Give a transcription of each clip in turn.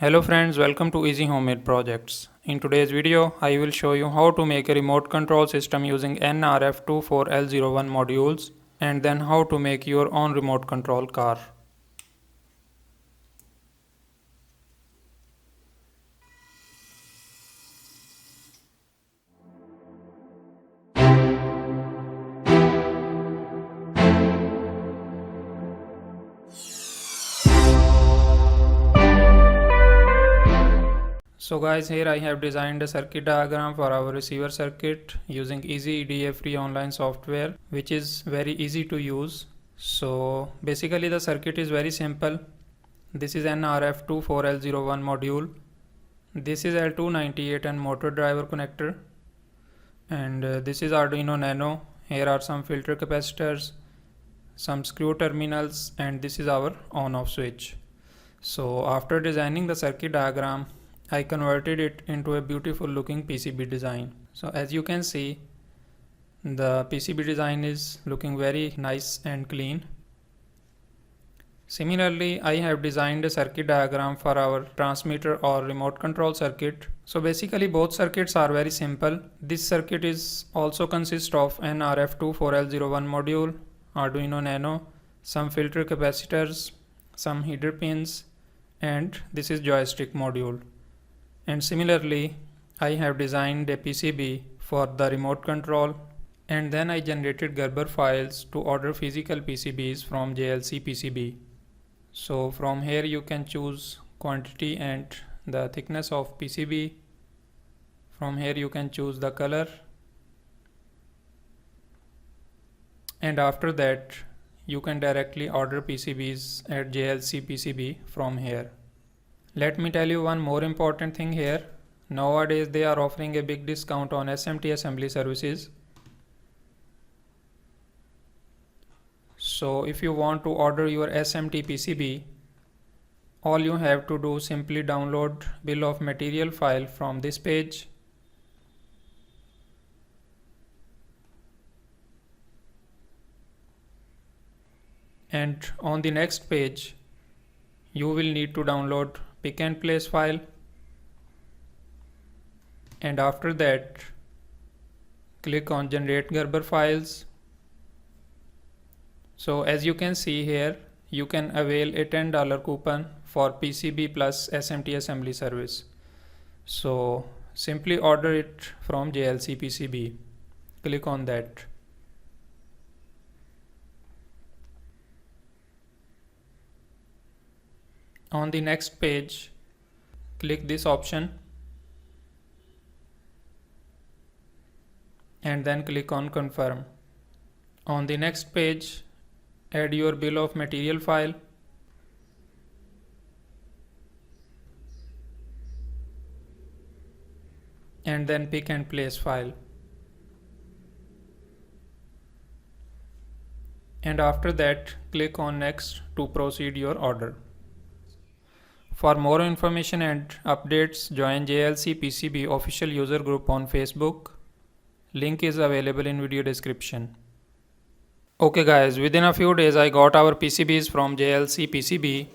Hello friends, welcome to Easy Homemade Projects. In today's video, I will show you how to make a remote control system using nRF24L01 modules and then how to make your own remote control car. So guys, here I have designed a circuit diagram for our receiver circuit using Easy EDA free online software which is very easy to use. So basically the circuit is very simple. This is an RF24L01 module. This is L298 and motor driver connector. And this is Arduino Nano. Here are some filter capacitors, some screw terminals, and this is our on-off switch. So after designing the circuit diagram, I converted it into a beautiful looking PCB design. So as you can see, the PCB design is looking very nice and clean. Similarly, I have designed a circuit diagram for our transmitter or remote control circuit. So basically both circuits are very simple. This circuit is also consists of an RF24L01 module, Arduino Nano, some filter capacitors, some header pins, and this is joystick module. And similarly, I have designed a PCB for the remote control, and then I generated Gerber files to order physical PCBs from JLC PCB. So from here you can choose quantity and the thickness of PCB. From here you can choose the color, and after that you can directly order PCBs at JLC PCB from here. Let me tell you one more important thing here. Nowadays they are offering a big discount on SMT assembly services. So if you want to order your SMT PCB, all you have to do simply download bill of material file from this page. And on the next page, you will need to download pick and place file, and after that click on generate Gerber files. So as you can see here, you can avail a $10 coupon for PCB plus SMT assembly service. So simply order it from JLC PCB. Click on that. On the next page, click this option and then click on confirm. On the next page, add your bill of material file. And then pick and place file. And after that, click on next to proceed your order. For more information and updates, join JLC PCB official user group on Facebook. Link is available in video description. Okay guys, within a few days I got our PCBs from JLC PCB.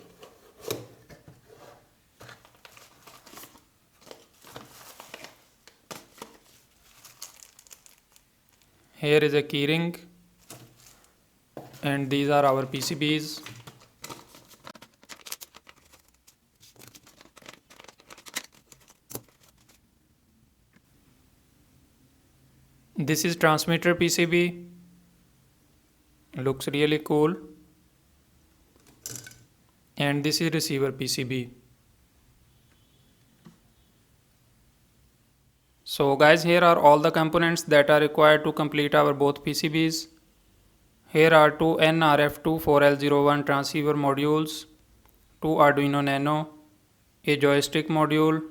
Here is a keyring and these are our PCBs. This is transmitter PCB, looks really cool, and this is receiver PCB. So guys, here are all the components that are required to complete our both PCBs. Here are two nRF24L01 transceiver modules, two Arduino Nano, a joystick module,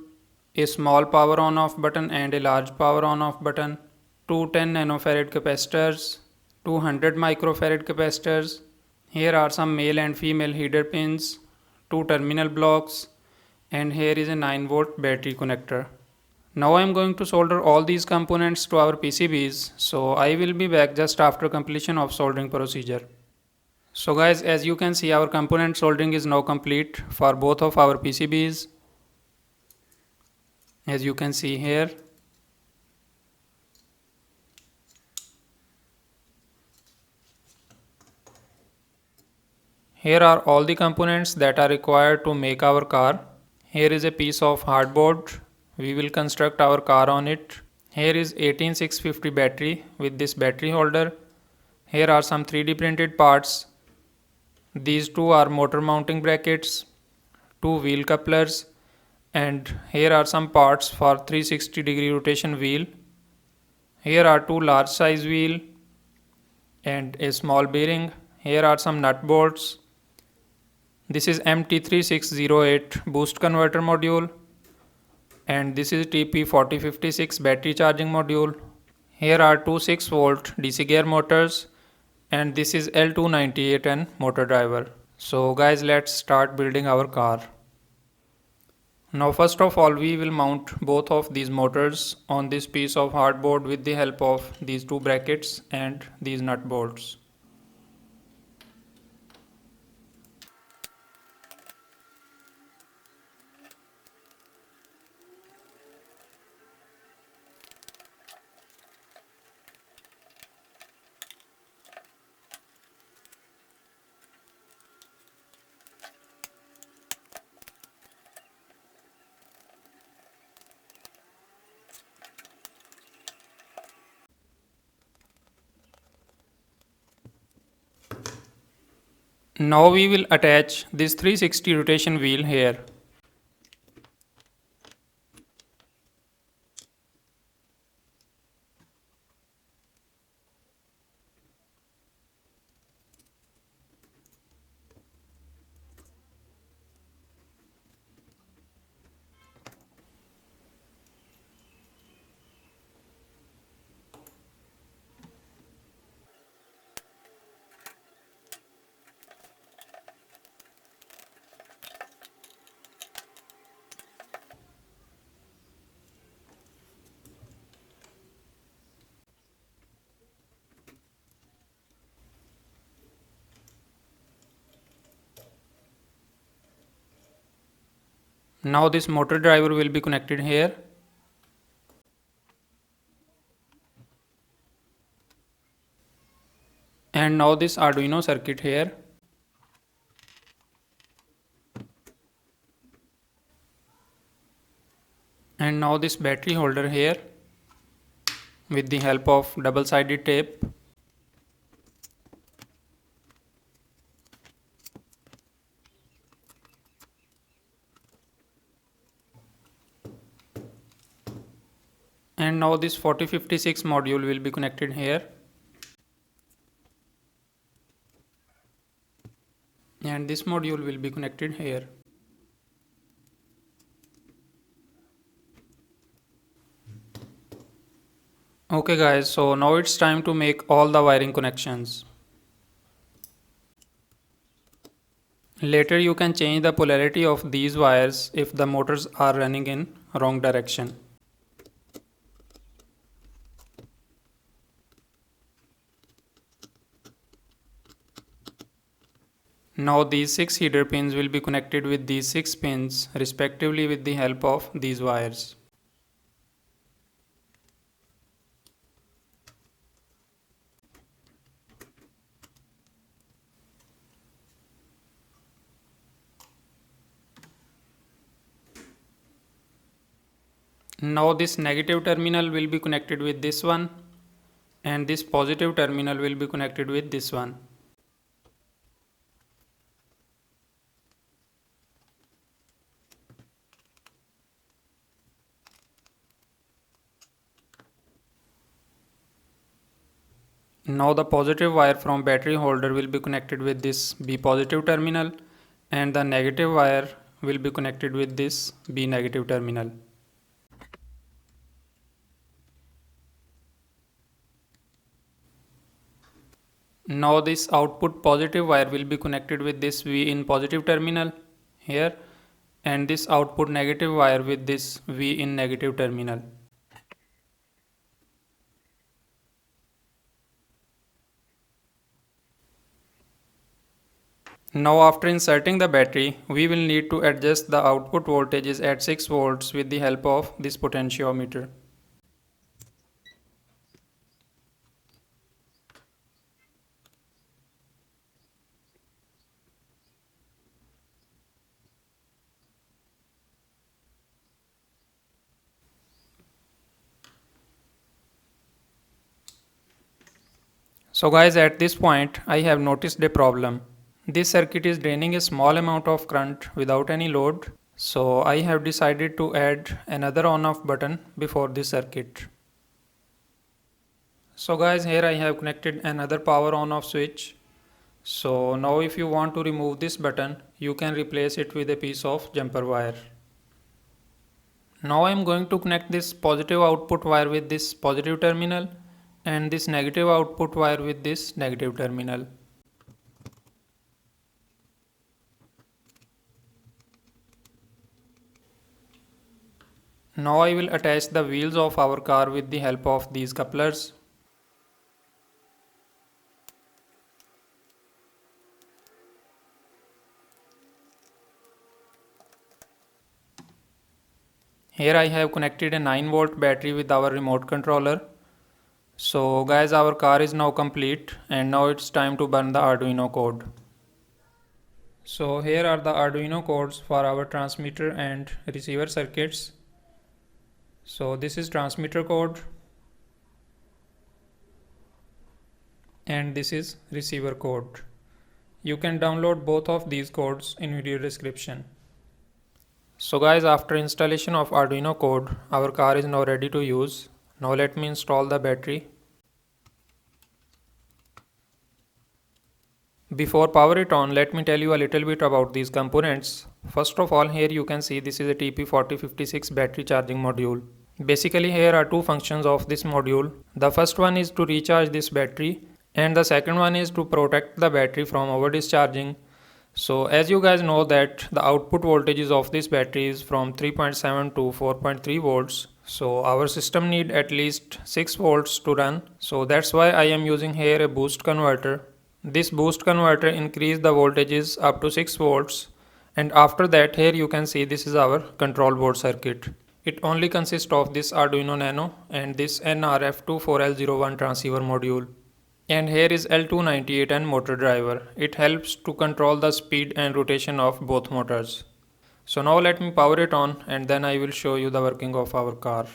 a small power on off button and a large power on off button, two 10 nanofarad capacitors, 200 microfarad capacitors. Here are some male and female header pins, two terminal blocks, and here is a 9-volt battery connector. Now I am going to solder all these components to our PCBs, so I will be back just after completion of soldering procedure. So guys, as you can see, our component soldering is now complete for both of our PCBs. as you can see here. Here are all the components that are required to make our car. Here is a piece of hardboard. We will construct our car on it. Here is 18650 battery with this battery holder. Here are some 3D printed parts. These two are motor mounting brackets, two wheel couplers, and here are some parts for 360-degree rotation wheel. Here are two large size wheel and a small bearing. Here are some nut bolts. This is MT3608 boost converter module, and this is TP4056 battery charging module. Here are two 6-volt DC gear motors, and this is L298N motor driver. So guys, let's start building our car. Now first of all, we will mount both of these motors on this piece of hardboard with the help of these two brackets and these nut bolts. Now we will attach this 360 rotation wheel here. Now this motor driver will be connected here. And now this Arduino circuit here. And now this battery holder here with the help of double-sided tape. And now this 4056 module will be connected here. And this module will be connected here. Okay guys, so now it's time to make all the wiring connections. Later you can change the polarity of these wires if the motors are running in wrong direction. Now these 6 header pins will be connected with these 6 pins respectively with the help of these wires. Now this negative terminal will be connected with this one, and this positive terminal will be connected with this one. Now the positive wire from battery holder will be connected with this B positive terminal, and the negative wire will be connected with this B negative terminal. Now this output positive wire will be connected with this V in positive terminal here, and this output negative wire with this V in negative terminal. Now after inserting the battery, we will need to adjust the output voltages at 6 volts with the help of this potentiometer. So guys, at this point I have noticed a problem. This circuit is draining a small amount of current without any load. So I have decided to add another on off button before this circuit. So guys, here I have connected another power on off switch. So now if you want to remove this button, you can replace it with a piece of jumper wire. Now I am going to connect this positive output wire with this positive terminal and this negative output wire with this negative terminal. Now I will attach the wheels of our car with the help of these couplers. Here I have connected a 9-volt battery with our remote controller. So guys, our car is now complete and now it's time to burn the Arduino code. So here are the Arduino codes for our transmitter and receiver circuits. So this is transmitter code and this is receiver code. You can download both of these codes in video description. So guys, after installation of Arduino code, our car is now ready to use. Now let me install the battery. Before power it on, let me tell you a little bit about these components. First of all, here you can see this is a TP4056 battery charging module. Basically here are two functions of this module. The first one is to recharge this battery and the second one is to protect the battery from over discharging. So as you guys know that the output voltages of this battery is from 3.7 to 4.3 volts. So our system need at least 6 volts to run. So that's why I am using here a boost converter. This boost converter increase the voltages up to 6 volts. And after that here you can see this is our control board circuit. It only consists of this Arduino Nano and this nRF24L01 transceiver module. And here is L298N motor driver. It helps to control the speed and rotation of both motors. So now let me power it on and then I will show you the working of our car.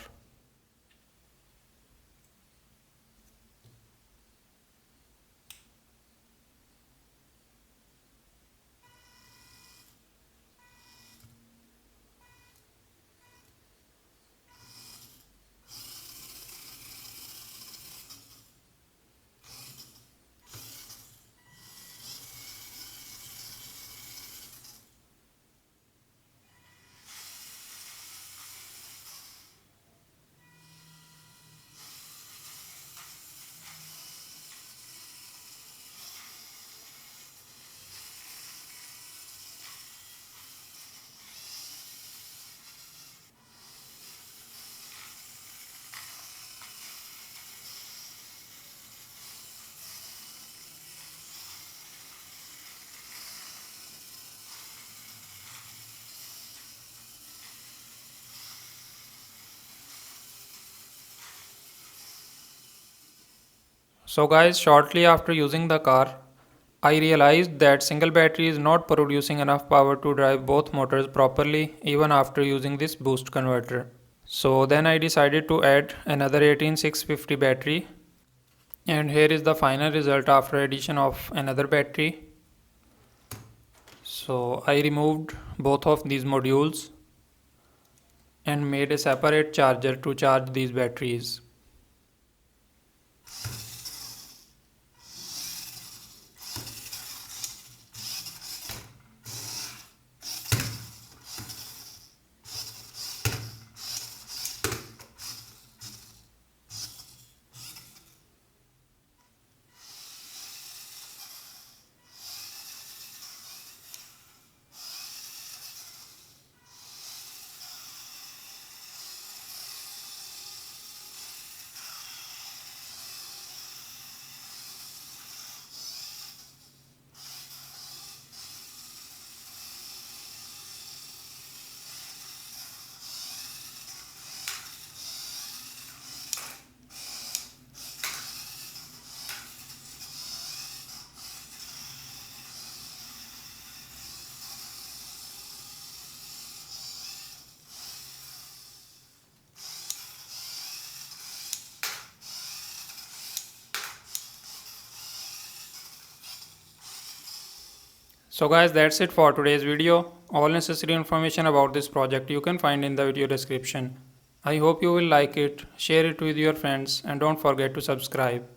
So guys, shortly after using the car, I realized that single battery is not producing enough power to drive both motors properly even after using this boost converter. So then I decided to add another 18650 battery and here is the final result after addition of another battery. So I removed both of these modules and made a separate charger to charge these batteries. So guys, that's it for today's video. All necessary information about this project you can find in the video description. I hope you will like it, share it with your friends, and don't forget to subscribe.